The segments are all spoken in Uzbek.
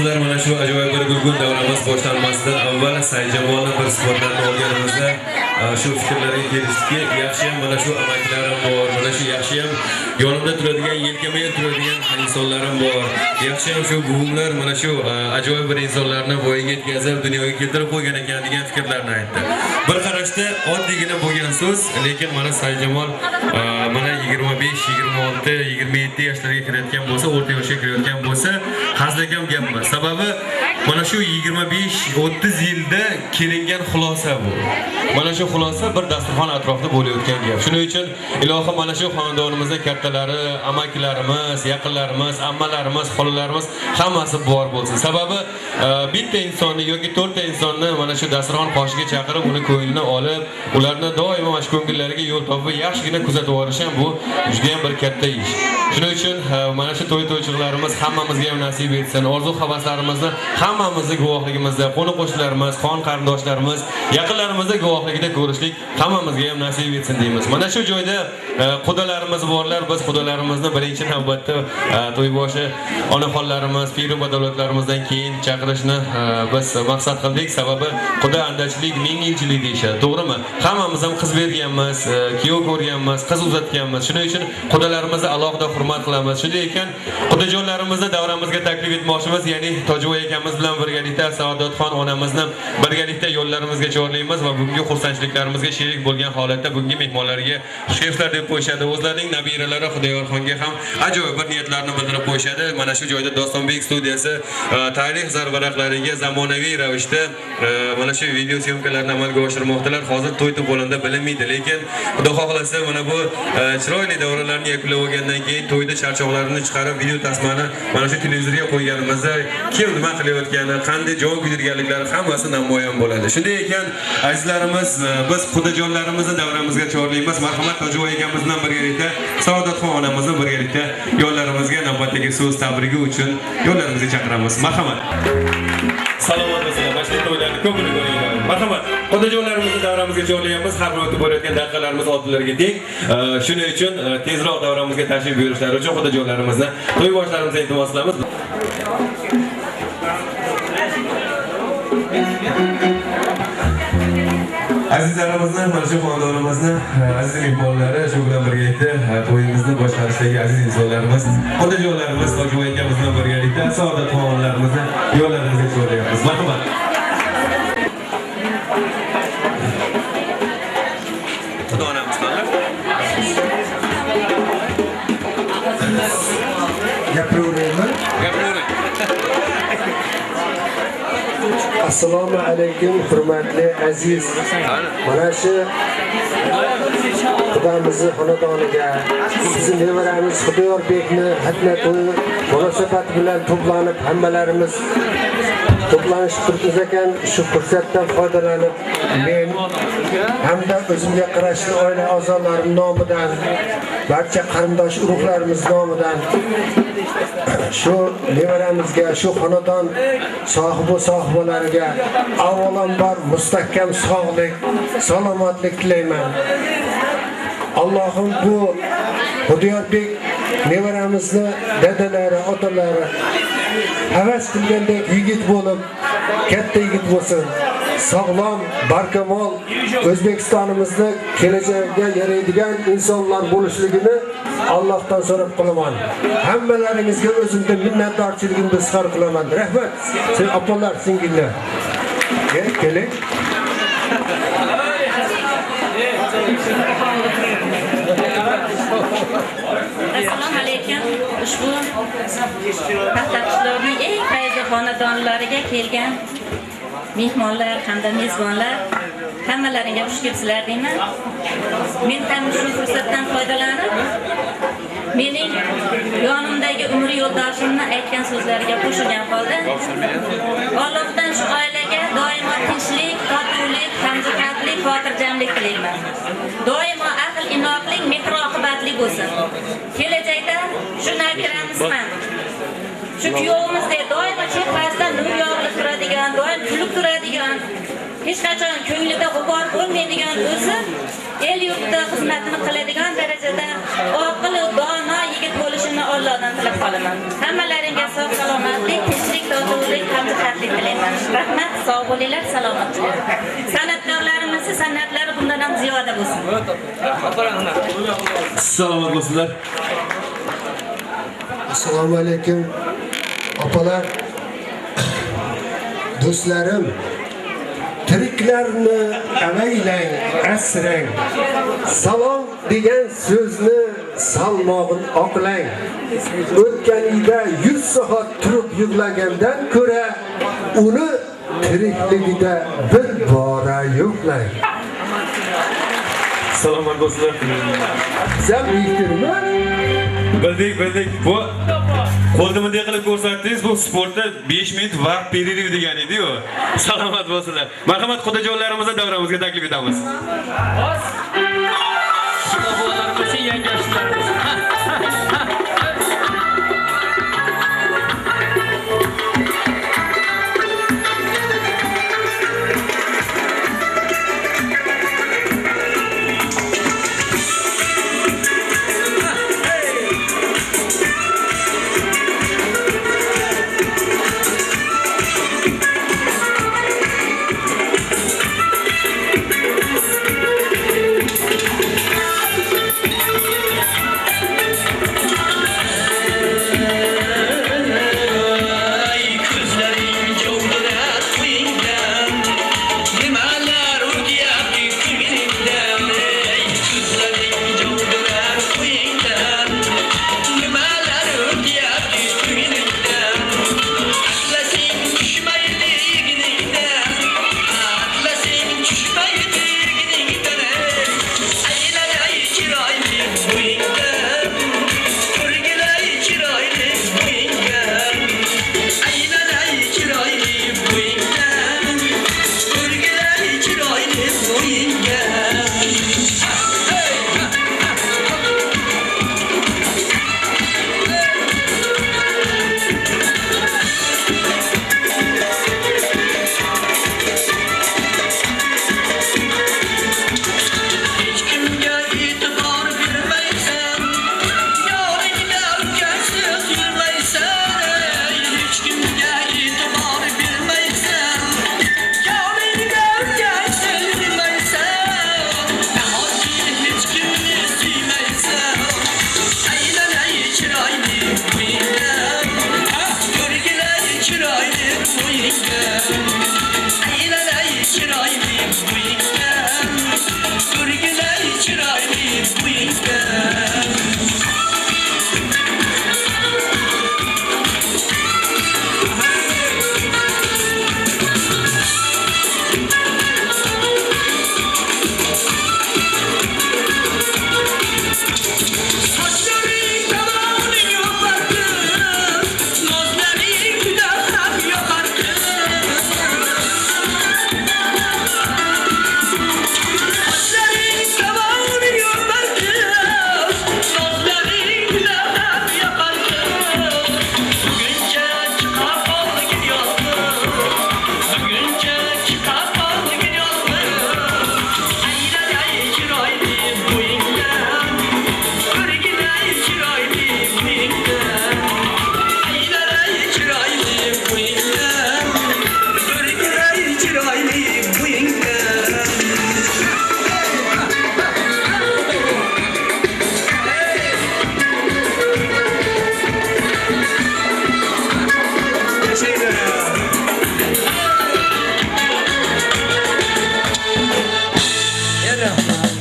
do'stlar, mana shu ajoyib bir gulgun davramiz boshlanmasidan avval Saidjamolni bir suhbatlarni olganimizda shu fikrlarga kelishdiki, yaxshi ham mana shu amaklarim bor, mana shu yaxshi ham yonimda turadigan, yelkamga turadigan insonlarim bor. Yaxshi ham shu buvimlar mana shu ajoyib bir insonlarni voyaga yetkazib, dunyoga keltirib qo'ygan ekan degan fikrlarni aytdi. Bir qarashda oddiygina bo'lgan so'z, lekin mana Saidjamol mana 25, 26, 27 yoshlarga kirayotgan bo'lsa, o'rta yoshga kirayotgan bo'lsa, hazilakam gap emas. Sababi mana shu 25-30 yilda kelingan xulosa bu. Mana shu xulosa bir dasturxon atrofida bo'layotgan gap. Shuning uchun ilohim mana shu xonadonimizda kattalari, amakilarimiz, yaqinlarimiz, ammalarimiz, xolalarimiz hammasi bor bo'lsin. Sababi bitta insonni yoki 4 ta insonni mana shu dasturxon qoshiga chaqirib, uni ko'nglini olib, ularni doimo mana shu ko'ngillariga yo'l topib, yaxshigina kuzatib olish ham bu juda ham bir katta ish. Shuning uchun mana shu to'y-to'ychiqlarimiz hammamizga ham nasib etsin. Orzu-havaslarimizni hammamizning guvohligimizda, qo'ni-qo'shnilarimiz, qon qarindoshlarimiz, yaqinlarimizning guvohligida ko'rishlik hammamizga ham nasib etsin deymiz. Mana shu joyda xudolarimiz borlar, biz xudolarimizni birinchi navbatda to'yboshi onaxonlarimiz, pir va davlatlarimizdan keyin chaqirishni biz maqsad qildik. Sababi xudo andachilik, mingilchilik deyishadi, to'g'rimi? Hammamiz ham qiz berganmiz, kuyov ko'rganmiz, qiz uzatganmiz. Shuning uchun xudolarimizni alohida hurmat qilamiz. Shunday ekan, xudojonlarimizni davramizga taklif etmoqchimiz, ya'ni Tojiboy akamiz bilan birgalikda Saodatxon onamizni birgalikda yo'llarimizga chorlaymiz va bugungi xursandchiliklarimizga sherik bo'lgan holatda bugungi mehmonlarga xushkepslar deb qo'yishadi. O'zlarining nabiralari Xudoyorxonga ham ajoyib bir niyatlarni bildirib qo'yishadi. Mana shu joyda Dostonbek studiyasi tarix zarvaraqlariga zamonaviy ravishda mana shu video syomkalarni amalga oshirmoqdalar. Hozir to'y to'polonda bilinmaydi, lekin Xudo xohlasa mana bu chiroyli davralarni yakunlab olgandan keyin to'yda charchoqlarini chiqarib video tasmani mana shu televizorga qo'yganimizda kim nima qilayotgani, qanday jon kuydirganliklari hammasi namoyon bo'ladi. Shunday ekan, azizlarimiz, biz xudojonlarimizni davramizga chorlaymiz. Marhamat Tojiboy akamiz bilan birgalikda Saodatxon onamizni birgalikda yo'llarimizga navbatdagi so'z tabrigi uchun yo'llarimizga chaqiramiz. Marhamat. Salomat bo'linglar. Mana shu to'ylarni ko'pini ko'ringlar. Marhamat. Xudojonlarimizni davramizga chorlaymiz. Har bir o'tib borayotgan daqiqalarimiz oldilariga teng. Shuning uchun tezroq davramizga tashrif buyurishlari uchun xudojonlarimizni to'y boshlarimizga iltimos qilamiz. Azizlarimizni, mana shu xonadonimizni aziz mehmonlari, shu bilan birgalikda to'yimizni boshqarishdagi aziz insonlarimiz, xudojonlarimiz Tojiboy akamiz bilan birgalikda Saodatxon onlarimizni yo'llarimizga chorlayapmiz. Marhamat. Xudo onamiz qanday? Gapiraveraman. Gapiravering. Assalomu alaykum, hurmatli aziz. Mana shu Xudomizni xonadoniga sizni nevaramiz Xudoyorbekni xatna to'yi munosabati bilan to'planib, hammalarimiz to'planishib turibmiz ekan. Shu fursatdan foydalanib, men hamda o'zimga qarashli oila a'zolarim nomidan, barcha qarindosh urug'larimiz nomidan shu nevaramizga, shu xonadon sohibolariga avvalambor mustahkam sog'lik, salomatlik tilayman. Allohim bu Xudoyorbek nevaramizni dadalari, otalari havas qilgandek yigit bo'lib, katta yigit bo'lsin. Sog'lom, barkamol O'zbekistonimizni kelajagiga yaraydigan insonlar bo'lishligini Allohdan so'rab qolaman. Hammalaringizga o'zimda minnatdorchiligimni izhor qilaman. Rahmat. Sen opalar, singillar. Keling. Assalomu alaykum. Ushbu paxtaqishloqning eng fayzli xonadonlariga kelgan mehmonlar hamda mezbonlar, hammalaringga xush kelibsizlar deyman. Men ham shu fursatdan foydalanib, mening yonimdagi umr yo'ldoshimni aytgan so'zlariga qo'shilgan holda Allohdan shu oilaga doimo tinchlik, totuvlik, hamjihatlik, xotirjamlik tilayman. Doimo aql, inoqlik, mehr-oqibatli bo'lsin. Kelajakda shu nabiramizman, shu kuyovimizdek doimo chehrasidan nur yog'ilib turadigan, doim kulib turadigan, hech qachon ko'nglida g'ubor bo'lmaydigan o'zi el yurtda xizmatini qiladigan darajada oqil va dono yigit bo'lishini Allohdan tilab qolaman. Hammalaringga sog' salomatlik, tinchlik birgalikda o'tuvdik, hamjihatlik tilayman. Rahmat, sog' bo'linglar, salomat bo'linglar. San'atkorlarimizni san'atlari bundan ham ziyoda bo'lsin. Salomat bo'lsinlar. Assalomu alaykum. Opalar, do'stlarim, tiriklarni avaylang, asrang. Salom degan so'zni salmog'in oqlang. O'tganingda 100 soat turib yig'lagandan ko'ra, uni tirikligida bir bora yo'qlang. Salomat bo'lsinlar. Sen bitirmi? Bildik. Bu qo'lni bunday qilib ko'rsatdingiz, bu sportda 5 minut vaqt pereriv degan edi-ku. Salomat bo'lsinlar. Marhamat, xudojonlarimizni davramizga taklif etamiz. Bolalarimiz yangashlar.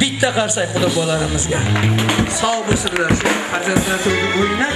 Bitta qarsak xudo bolalarimizga. Sog' bo'lsinlar, shu farzandlar to'yda o'ynab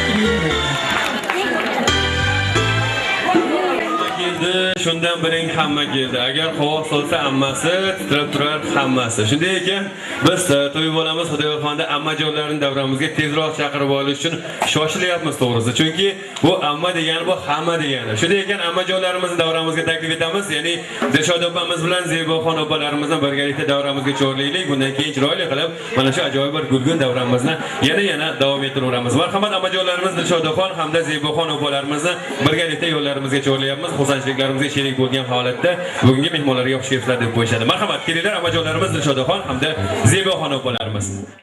keldi, shundan biring hamma keldi. Agar qovoq solsa ammasi, titrab turar hammasi. Shunday ekan, biz to'y bo'lamiz Xudoyorxonda ammajonlarning davramizga tezroq chaqirib olish uchun shoshilyapmiz to'g'risi. Chunki bu amma degani bu hamma degani. Shunday ekan, ammajonlarimizni davramizga taklif etamiz. Ya'ni Dilshod opamiz bilan Zeboxon opalarimizni birgalikda davramizga chorlaylik. Bundan keyin chiroyli qilib mana shu ajoyib bir gulgun davramizni yana davom ettiramiz. Marhamat, ammajonlarimiz Dilshodaxon hamda Zeboxon opalarimizni birgalikda yo'llarimizga chorlayapmiz. Xursandchiliklarimizga sherik bo'lgan holatda bugungi mehmonlarga xush kelibsizlar deb qo'yishadi. Marhamat, kelinglar ammajonlarimiz Dilshodaxon hamda Zeboxon opalarimiz.